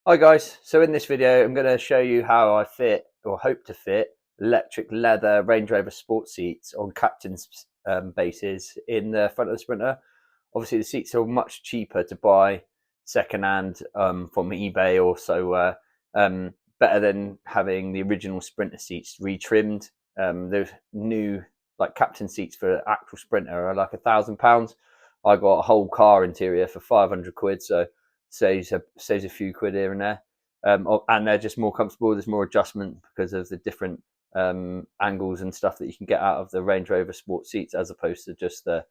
Hi guys, so in this video I'm going to show you how I fit or hope to fit electric leather Range Rover sport seats on captain's bases in the front of the Sprinter. Obviously the seats are much cheaper to buy second hand from eBay, or so better than having the original Sprinter seats retrimmed. Those new like captain seats for actual Sprinter are like £1,000. I got a whole car interior for 500 quid, so saves a few quid here and there. And they're just more comfortable. There's more adjustment because of the different angles and stuff that you can get out of the Range Rover sport seats as opposed to just the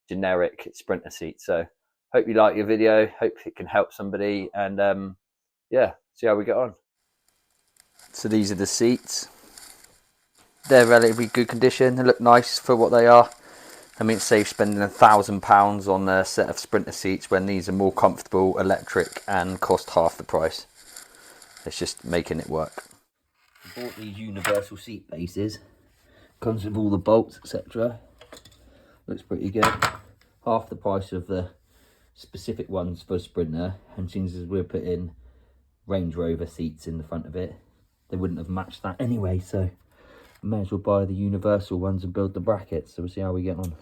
generic Sprinter seat. So hope you like your video, hope it can help somebody, and yeah, see how we get on. So these are the seats. They're relatively good condition. They look nice for what they are. I mean, it saves spending £1,000 on a set of Sprinter seats when these are more comfortable, electric, and cost half the price. It's just making it work. I bought these universal seat bases. Comes with all the bolts, etc. Looks pretty good. Half the price of the specific ones for Sprinter, and since we're putting Range Rover seats in the front of it, they wouldn't have matched that anyway, so I may as well buy the universal ones and build the brackets. So we'll see how we get on.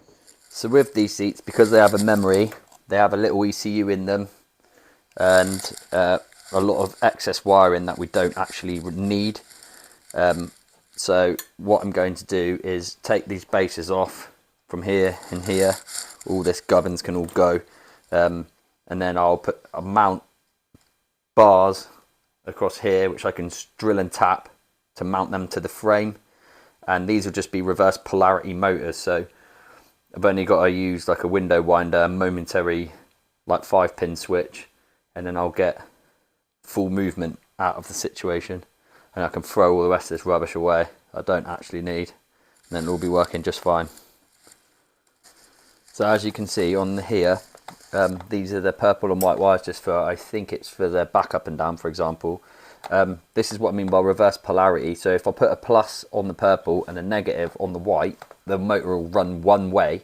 So with these seats, because they have a memory, they have a little ECU in them, and a lot of excess wiring that we don't actually need. So what I'm going to do is take these bases off from here and here. All this gubbins can all go, and then I'll mount bars across here, which I can drill and tap to mount them to the frame. And these will just be reverse polarity motors, so I've only got to use like a window winder, momentary like 5-pin switch, and then I'll get full movement out of the situation, and I can throw all the rest of this rubbish away I don't actually need, and then it'll be working just fine. So as you can see on here, these are the purple and white wires, just for, I think it's for the back up and down, for example. This is what I mean by reverse polarity. So if I put a plus on the purple and a negative on the white, the motor will run one way.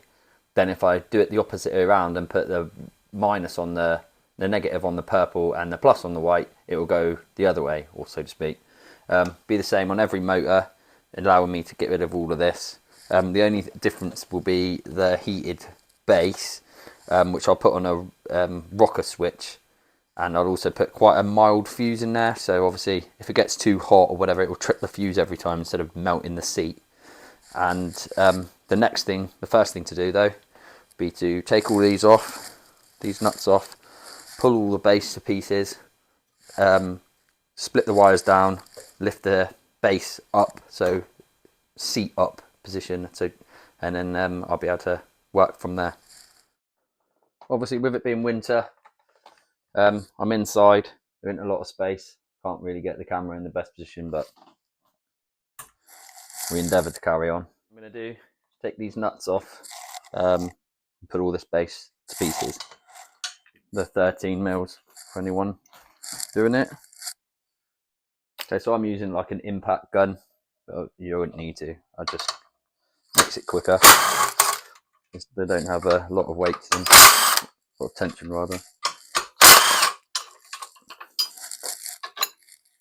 Then if I do it the opposite way around and put the minus on the negative on the purple and the plus on the white, it will go the other way, or so to speak. Be the same on every motor, allowing me to get rid of all of this. The only difference will be the heated base, which I'll put on a rocker switch, and I'll also put quite a mild fuse in there, so obviously if it gets too hot or whatever, it will trip the fuse every time instead of melting the seat. And the first thing to do though, be to take all these off, these nuts off, pull all the base to pieces, split the wires down, lift the base up, so seat up position, so, and then I'll be able to work from there. Obviously with it being winter, I'm inside, there ain't a lot of space, can't really get the camera in the best position, but we endeavour to carry on. What I'm going to do is take these nuts off, and put all this base to pieces. The 13 mils for anyone doing it. Okay, so I'm using like an impact gun, but you wouldn't need to, I just makes it quicker. They don't have a lot of weight to them, or tension rather.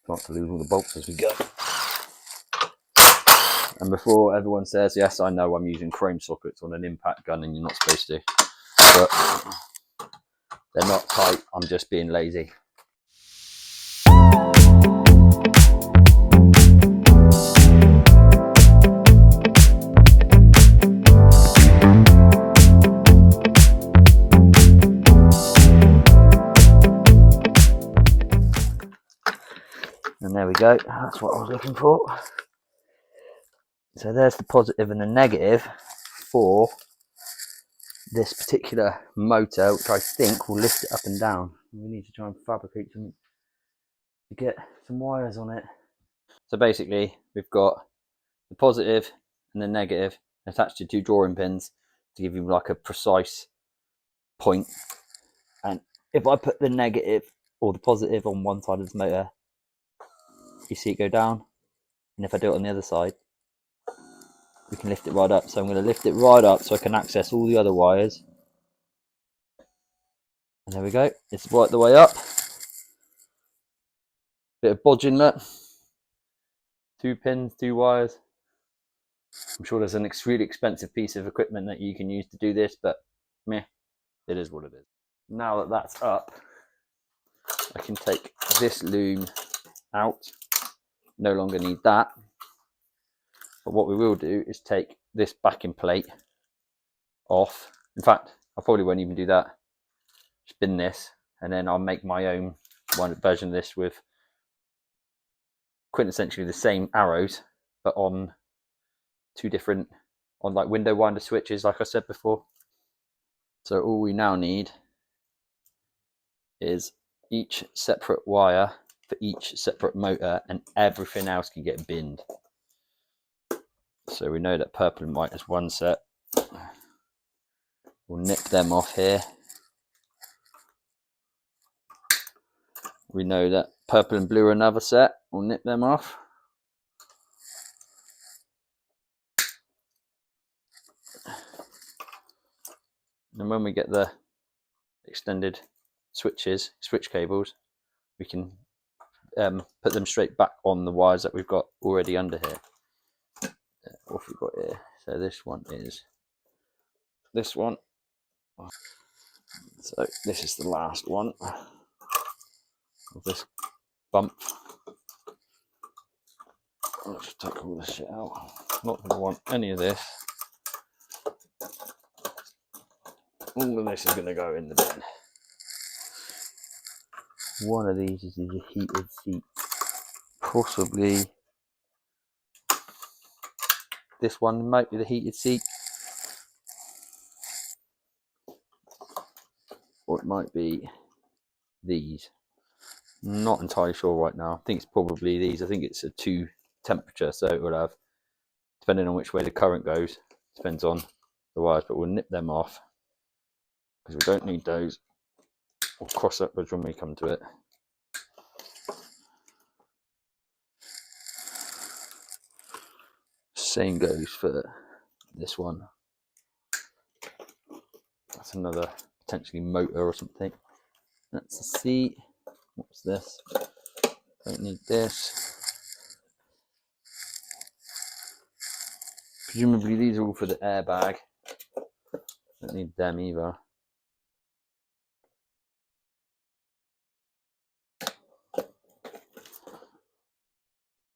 Not to lose all the bolts as we go. And before everyone says, yes, I know I'm using chrome sockets on an impact gun and you're not supposed to, but they're not tight, I'm just being lazy. And there we go, that's what I was looking for. So there's the positive and the negative for this particular motor, which I think will lift it up and down. We need to try and fabricate something to get some wires on it. So basically we've got the positive and the negative attached to 2 drawing pins to give you like a precise point. And if I put the negative or the positive on one side of the motor, you see it go down, and if I do it on the other side, we can lift it right up. So I'm going to lift it right up so I can access all the other wires. And there we go, it's right the way up. Bit of bodge inlet, 2 pins, 2 wires. I'm sure there's an extremely expensive piece of equipment that you can use to do this, but meh, it is what it is. Now that that's up, I can take this loom out. No longer need that. But what we will do is take this backing plate off. In fact, I probably won't even do that. Spin this, and then I'll make my own version of this with quintessentially the same arrows, but on 2 different, on like window winder switches, like I said before. So all we now need is each separate wire for each separate motor, and everything else can get binned. So we know that purple and white is one set. We'll nip them off here. We know that purple and blue are another set. We'll nip them off. And when we get the extended switch cables, we can put them straight back on the wires that we've got already under here. What have we got here? So this one is this one. So this is the last one of this bump. I'll just take all this shit out. Not going to want any of this. All of this is going to go in the bin. One of these is a heated seat. Possibly this one might be the heated seat. Or it might be these. Not entirely sure right now. I think it's probably these. I think it's a 2 temperature, so it will have, depending on which way the current goes, depends on the wires, but we'll nip them off because we don't need those. We'll cross that bridge when we come to it. Same goes for this one. That's another potentially motor or something. That's the seat. What's this? Don't need this. Presumably these are all for the airbag. Don't need them either.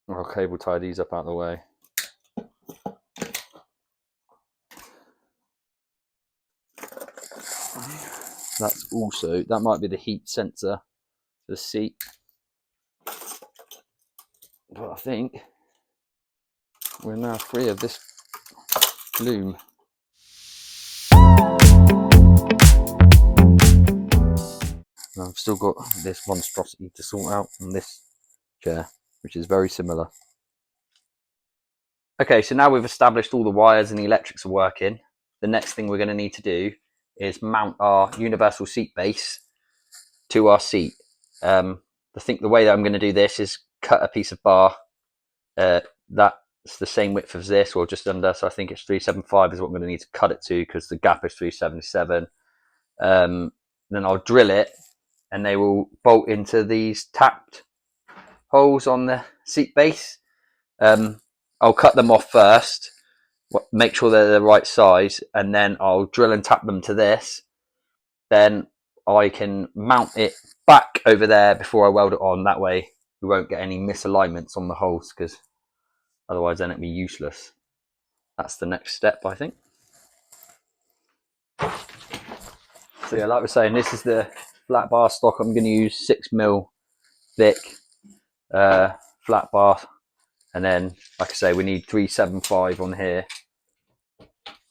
I'll cable tie these up out of the way. That's also, that might be the heat sensor for the seat. But I think we're now free of this loom. And I've still got this monstrosity to sort out on this chair, which is very similar. Okay, so now we've established all the wires and the electrics are working. The next thing we're going to need to do is mount our universal seat base to our seat. I think the way that I'm going to do this is cut a piece of bar that's the same width as this, or just under, so I think it's 375 is what I'm going to need to cut it to, because the gap is 377. Then I'll drill it, and they will bolt into these tapped holes on the seat base. I'll cut them off first, make sure they're the right size, and then I'll drill and tap them to this. Then I can mount it back over there before I weld it on. That way we won't get any misalignments on the holes, because otherwise then it'd be useless. That's the next step, I think. So yeah, like we're saying, this is the flat bar stock. I'm going to use 6mm thick flat bar, and then like I say, we need 375 on here.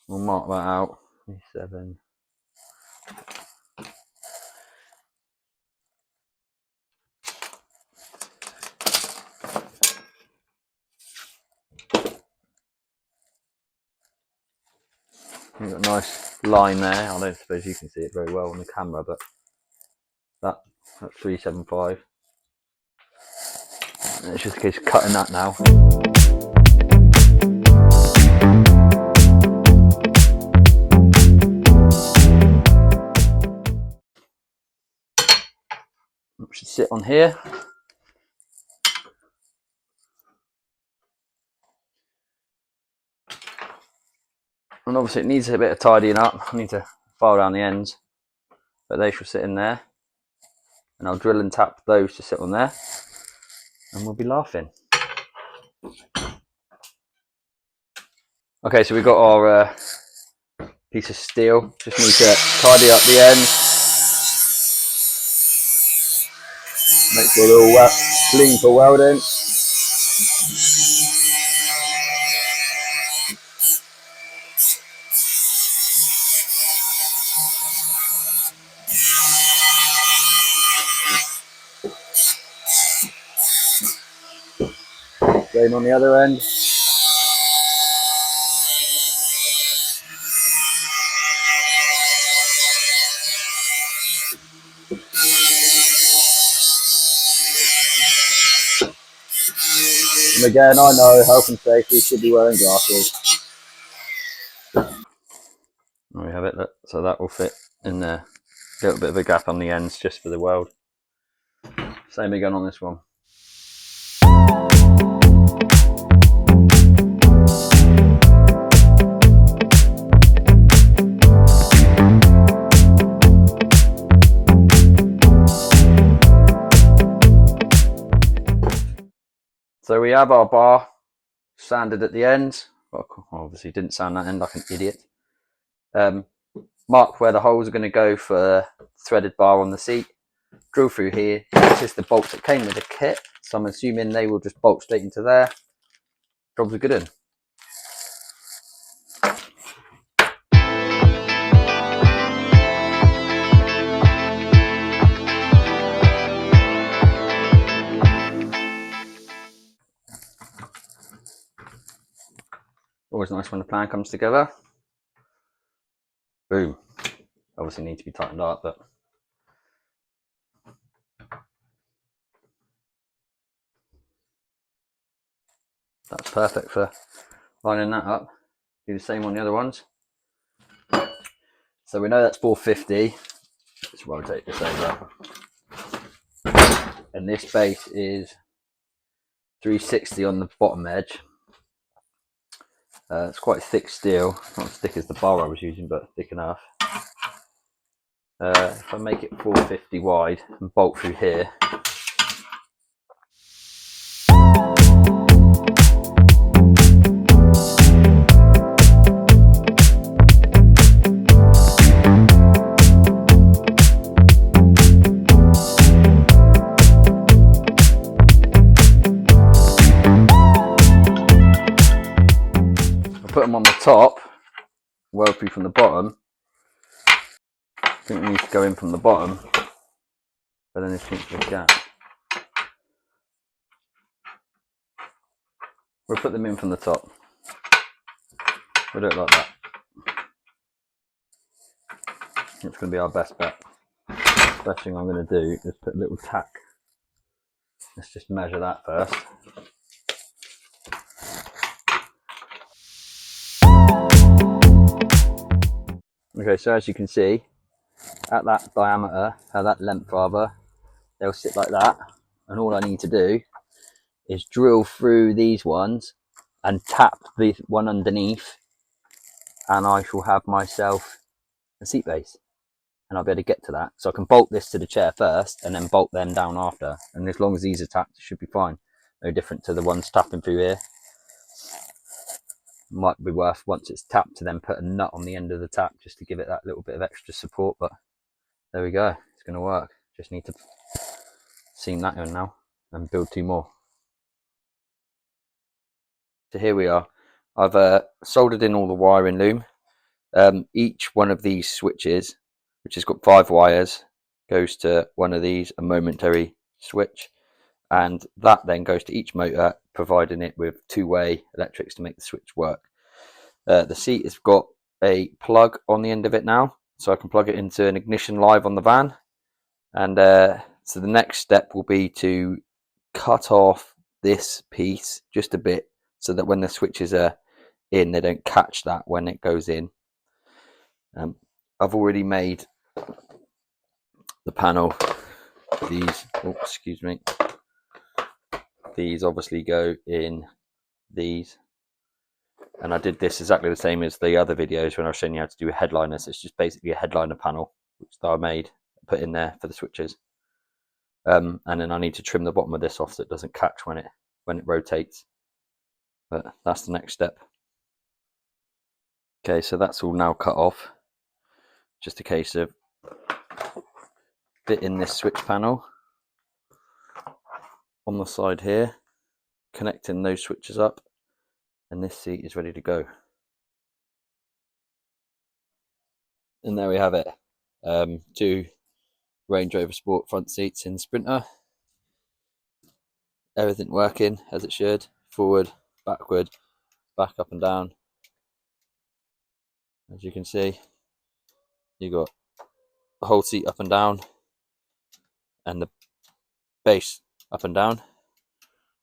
We'll mark that out. 37. You've got a nice line there. I don't suppose you can see it very well on the camera, but that's 375. And it's just a case of cutting that now. It should sit on here. And obviously it needs a bit of tidying up. I need to file down the ends, but they shall sit in there. And I'll drill and tap those to sit on there, and we'll be laughing. Okay, so we've got our piece of steel. Just need to tidy up the ends. Make sure they're all clean for welding. Same on the other end. And again, I know health and safety, should be wearing glasses. There we have it. So that will fit in there. A little bit of a gap on the ends just for the weld. Same again on this one. So we have our bar sanded at the end. Well, obviously didn't sand that end like an idiot. Mark where the holes are going to go for the threaded bar on the seat. Drill through here. This is the bolts that came with the kit, so I'm assuming they will just bolt straight into there. Job's a good one. Always nice when the plan comes together. Boom. Obviously need to be tightened up, but that's perfect for lining that up. Do the same on the other ones. So we know that's 450. Let's rotate this over. And this base is 360 on the bottom edge. It's quite thick steel, not as thick as the bar I was using, but thick enough. If I make it 450 wide and bolt through here, put them on the top, weld through from the bottom. I think we need to go in from the bottom, but then this seems to be a gap. We'll put them in from the top. We'll do it like that. It's going to be our best bet. The best thing I'm going to do is put a little tack. Let's just measure that first. Okay, so as you can see, at that diameter, that length rather, they'll sit like that. And all I need to do is drill through these ones and tap the one underneath, and I shall have myself a seat base. And I'll be able to get to that. So I can bolt this to the chair first and then bolt them down after. And as long as these are tapped, it should be fine. No different to the ones tapping through here. Might be worth, once it's tapped, to then put a nut on the end of the tap just to give it that little bit of extra support. But there we go. It's going to work. Just need to seam that in now and build two more. So here we are. I've soldered in all the wiring loom. Each one of these switches, which has got 5 wires, goes to one of these, a momentary switch, and that then goes to each motor, providing it with 2-way electrics to make the switch work. The seat has got a plug on the end of it now, so I can plug it into an ignition live on the van. And so the next step will be to cut off this piece just a bit, so that when the switches are in, they don't catch that when it goes in. I've already made the panel. These, oh, excuse me. These obviously go in these. And I did this exactly the same as the other videos when I was showing you how to do headliners. It's just basically a headliner panel, which I made, put in there for the switches. And then I need to trim the bottom of this off so it doesn't catch when it rotates. But that's the next step. Okay, so that's all now cut off. Just a case of fitting this switch panel on the side here, connecting those switches up, and this seat is ready to go. And there we have it. 2 Range Rover Sport front seats in Sprinter. Everything working as it should. Forward, backward, back, up and down. As you can see, you got the whole seat up and down, and the base up and down.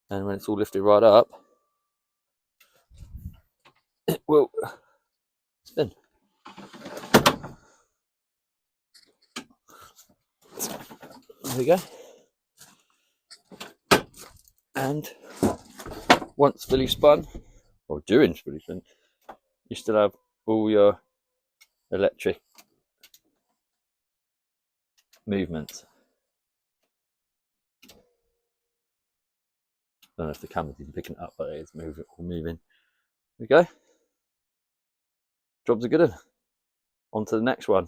And when it's all lifted right up, it will spin. There we go. And once fully spun, or during fully spun, you still have all your electric movements. I don't know if the camera's even picking it up, but it's moving. There we go. Job's a good one. On to the next one.